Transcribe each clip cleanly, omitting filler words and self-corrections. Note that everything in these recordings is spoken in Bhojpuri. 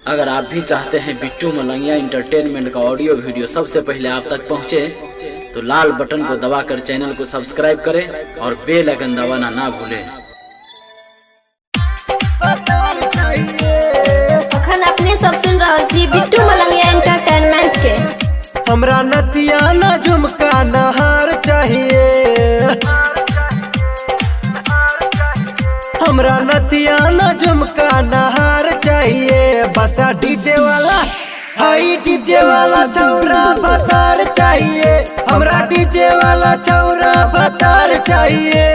अगर आप भी चाहते हैं बिट्टू मलंगिया इंटरटेनमेंट का ऑडियो वीडियो सबसे पहले आप तक पहुंचे, तो लाल बटन को दबाकर चैनल को सब्सक्राइब करें और बेल आइकन दबाना ना भूलें। अखन अपने सब सुन रहा छी बिट्टू मलंगिया एंटरटेनमेंट के। हमरा नथिया न झुमका नहार चाहिए, हमरा नथिया न झुमका नहार चाहिए। बसा डीजे वाला हाई डीजे वाला छौरा भतार चाहिए, हमरा डीजे वाला छौरा भतार चाहिए।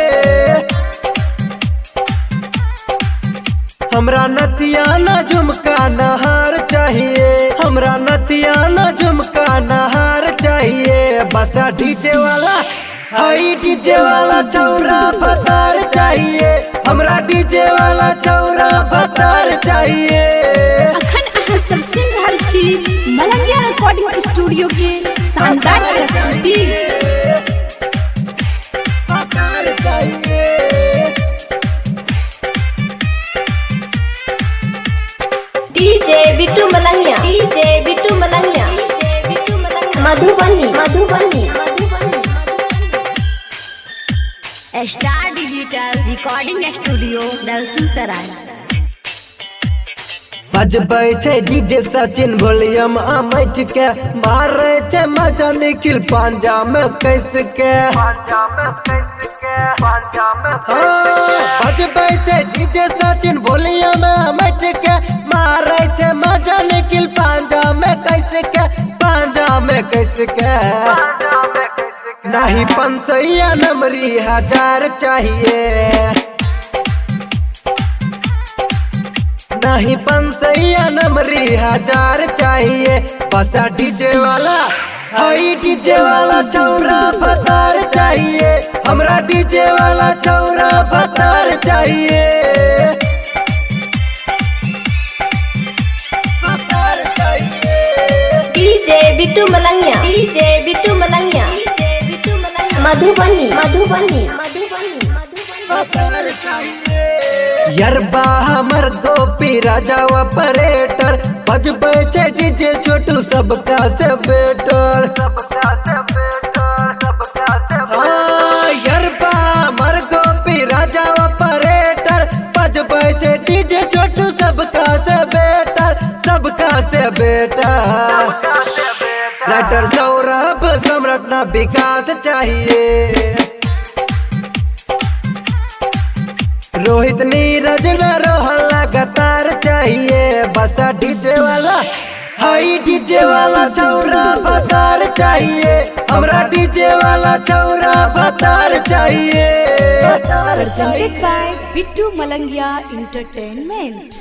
हमरा नथिया न झुमका नहार चाहिए, हमरा नथिया न झुमका नहार चाहिए। बसा डीजे वाला हाई डीजे वाला छौरा भतार चाहिए, हमरा डीजे वाला छौरा भतार चाहिए। अखन अहाँ सब सुन रहल छी मलंगिया रिकॉर्डिंग स्टूडियो के शानदार प्रस्तुति। भतार चाहिए, DJ Bittu Malangiya, DJ Bittu Malangiya, Madhubani Madhubani star digital recording studio Dalsinghsarai. बजबै छै डीजे सचिन वॉल्यूम अमैट के, मारे छै मजा निखिल पांजा में कैस के। बजबै छै डीजे सचिन वॉल्यूम अमैट के, मारे छै मजा निखिल पांजा में कैस के, पांजा में कैस के। नहीं 500 नंबरी 1000 चाहिए, नहीं 500 नंबरी 1000 चाहिए। बसा डीजे वाला हाई डीजे वाला छौरा भतार चाहिए, हमरा डीजे वाला छौरा भतार चाहिए। भतार चाहिए, डीजे बिट्टू मलंगिया, डीजे बिट्टू मलंगिया, मधुबनी मधुबनी भतार चाहिए। यरबा हमर गोपी राजा ऑपरेटर, बजबै छै डीजे छोटू सबका से बेटर। यरबा हमर गोपी राजा ऑपरेटर, बजबै छै डीजे छोटू सबका से बेटर, सबका से बेटर। राइटर सौरभ सम्राट ना विकास चाहिए, रोहित नीरज न रोहन लगातार चाहिए। बसा डीजे वाला हाई डीजे वाला छौरा भतार चाहिए, हमरा डीजे वाला छौरा भतार चाहिए। presented by Bittu Malangiya entertainment.